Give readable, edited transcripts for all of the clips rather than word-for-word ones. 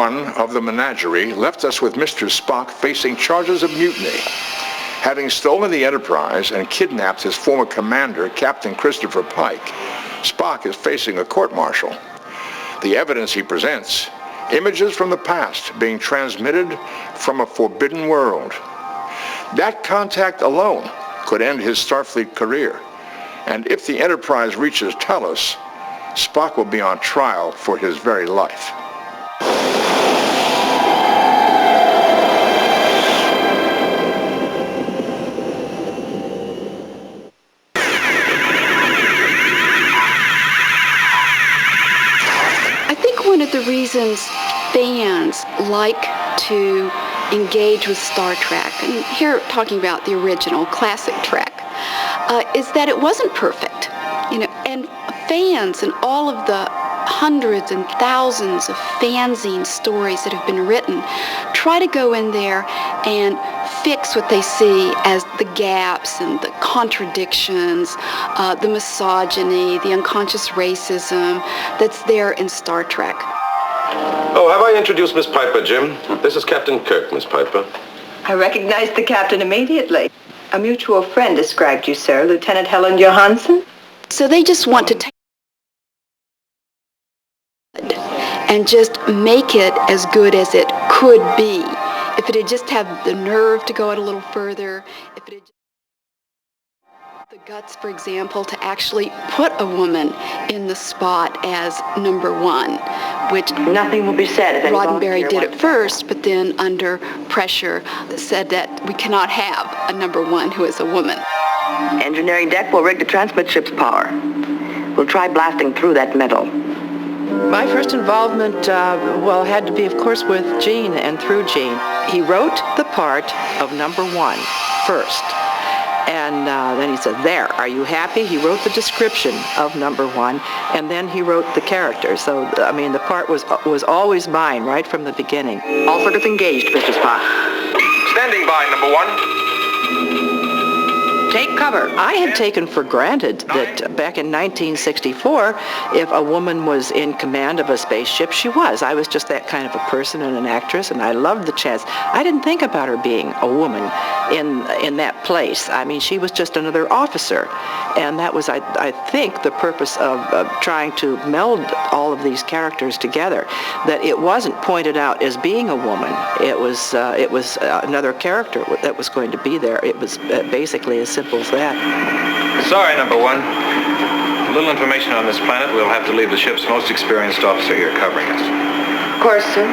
one of the Menagerie left us with Mr. Spock facing charges of mutiny, having stolen the Enterprise and kidnapped his former commander, Captain Christopher Pike. Spock is facing a court-martial. The evidence he presents, images from the past being transmitted from a forbidden world. That contact alone could end his Starfleet career. And if the Enterprise reaches Talos, Spock will be on trial for his very life. I think one of the reasons fans like to engage with Star Trek, and here talking about the original classic Trek, is that it wasn't perfect, and fans and all of the hundreds and thousands of fanzine stories that have been written try to go in there and fix what they see as the gaps and the contradictions, the misogyny, the unconscious racism that's there in Star Trek. Oh, have I introduced Miss Piper, Jim? This is Captain Kirk, Miss Piper. I recognized the captain immediately. A mutual friend described you, sir, Lieutenant Helen Johansson. So they just want to take and just make it as good as it could be. If it had just had the nerve to go out a little further, if it had the guts, for example, to actually put a woman in the spot as number one, which nothing will be said if Roddenberry did it first, but then under pressure said that we cannot have a number one who is a woman. Engineering deck will rig the transmit ship's power. We'll try blasting through that metal. My first involvement, had to be, of course, with Gene and through Gene. He wrote the part of number one first. And then he said, there, are you happy? He wrote the description of number one, and then he wrote the character. So, I mean, the part was always mine right from the beginning. All circuits engaged, Mr. Spock. Standing by, number one. Take cover. I had taken for granted that back in 1964, if a woman was in command of a spaceship, she was. I was just that kind of a person and an actress, and I loved the chance. I didn't think about her being a woman in that place. I mean, she was just another officer, and that was, I think, the purpose of trying to meld all of these characters together. That it wasn't pointed out as being a woman. It was another character that was going to be there. It was basically as simple as that. Sorry, number one. A little information on this planet. We'll have to leave the ship's most experienced officer here covering us. Of course, sir.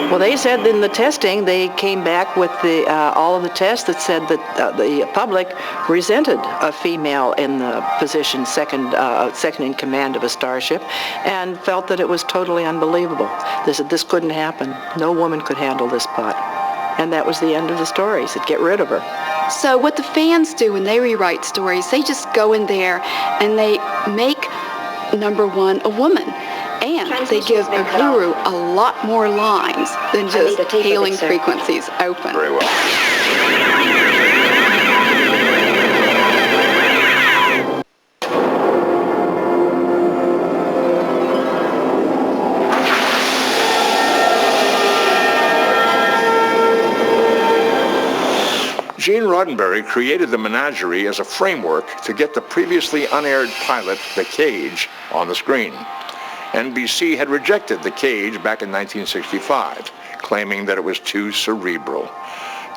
Well, they said in the testing, they came back with all of the tests that said that the public resented a female in the position second in command of a starship, and felt that it was totally unbelievable. They said this couldn't happen. No woman could handle this part. And that was the end of the story. They said, get rid of her. So what the fans do when they rewrite stories, they just go in there and they make number one a woman. And they give Uhuru a lot more lines than just hailing frequencies open. Very well. Gene Roddenberry created the Menagerie as a framework to get the previously unaired pilot, The Cage, on the screen. NBC had rejected The Cage back in 1965, claiming that it was too cerebral.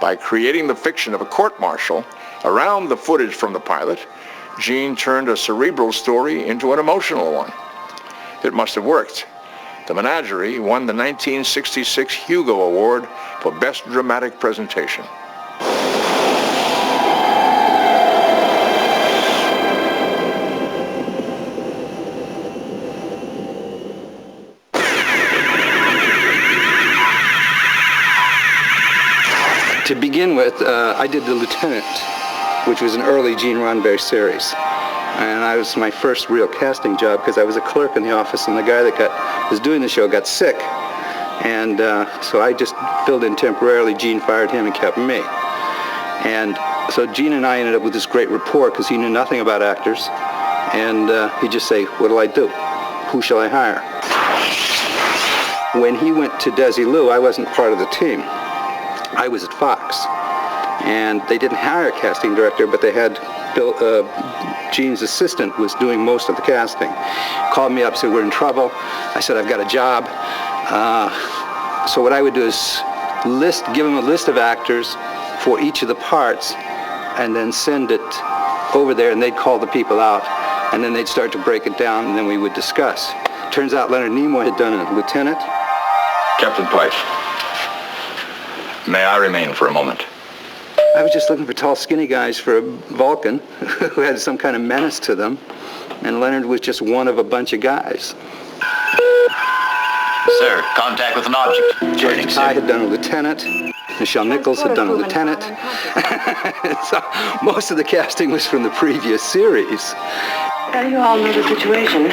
By creating the fiction of a court-martial around the footage from the pilot, Gene turned a cerebral story into an emotional one. It must have worked. The Menagerie won the 1966 Hugo Award for Best Dramatic Presentation. To begin with, I did The Lieutenant, which was an early Gene Roddenberry series. And I was my first real casting job because I was a clerk in the office, and the guy that was doing the show got sick. And so I just filled in temporarily. Gene fired him and kept me. And so Gene and I ended up with this great rapport because he knew nothing about actors. And he'd just say, what'll I do? Who shall I hire? When he went to Desilu, I wasn't part of the team. I was at Fox. And they didn't hire a casting director, but they had Gene's assistant was doing most of the casting. Called me up, said, we're in trouble. I said, I've got a job. So what I would do is give them a list of actors for each of the parts, and then send it over there, and they'd call the people out, and then they'd start to break it down, and then we would discuss. Turns out Leonard Nimoy had done a lieutenant. Captain Pike, may I remain for a moment? I was just looking for tall, skinny guys for a Vulcan who had some kind of menace to them, and Leonard was just one of a bunch of guys. Sir, contact with an object. Joining, sir. I had done a lieutenant. Michelle Nichols had done a lieutenant. So most of the casting was from the previous series. Well, you all know the situation.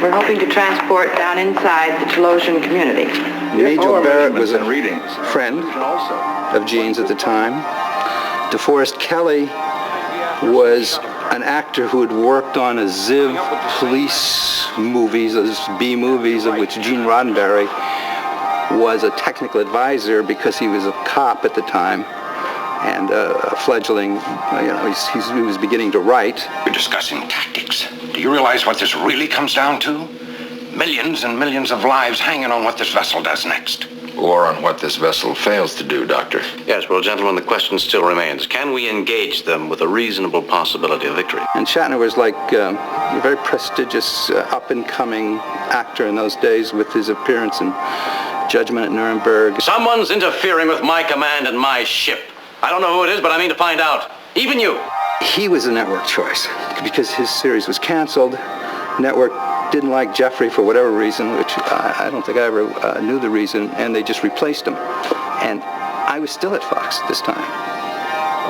We're hoping to transport down inside the Chalosian community. Major Barrett was a friend of Gene's at the time. DeForest Kelley was an actor who had worked on a Ziv police movies, those B movies, of which Gene Roddenberry was a technical advisor because he was a cop at the time and a fledgling, he was beginning to write. We're discussing tactics. Do you realize what this really comes down to? Millions and millions of lives hanging on what this vessel does next. Or on what this vessel fails to do, Doctor. Yes, well, gentlemen, the question still remains. Can we engage them with a reasonable possibility of victory? And Shatner was like a very prestigious, up-and-coming actor in those days with his appearance in Judgment at Nuremberg. Someone's interfering with my command and my ship. I don't know who it is, but I mean to find out. Even you. He was a network choice because his series was canceled. Network didn't like Jeffrey for whatever reason, which I don't think I ever knew the reason, and they just replaced him. And I was still at Fox at this time.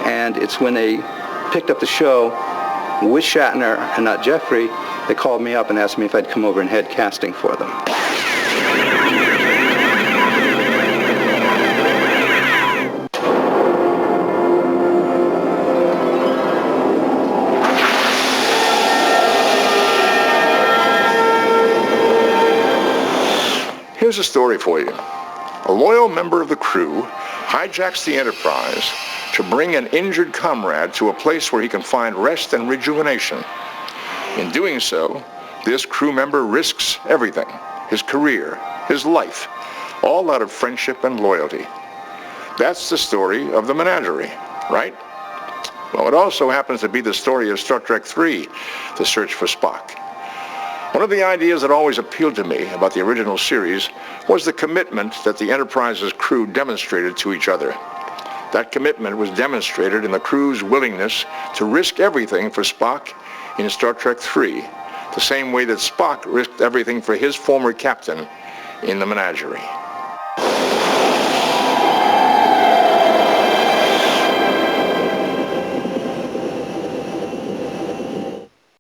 And it's when they picked up the show with Shatner and not Jeffrey, they called me up and asked me if I'd come over and head casting for them. Here's a story for you. A loyal member of the crew hijacks the Enterprise to bring an injured comrade to a place where he can find rest and rejuvenation. In doing so, this crew member risks everything, his career, his life, all out of friendship and loyalty. That's the story of the Menagerie, right? Well, it also happens to be the story of Star Trek III, The Search for Spock. One of the ideas that always appealed to me about the original series was the commitment that the Enterprise's crew demonstrated to each other. That commitment was demonstrated in the crew's willingness to risk everything for Spock in Star Trek III, the same way that Spock risked everything for his former captain in the Menagerie.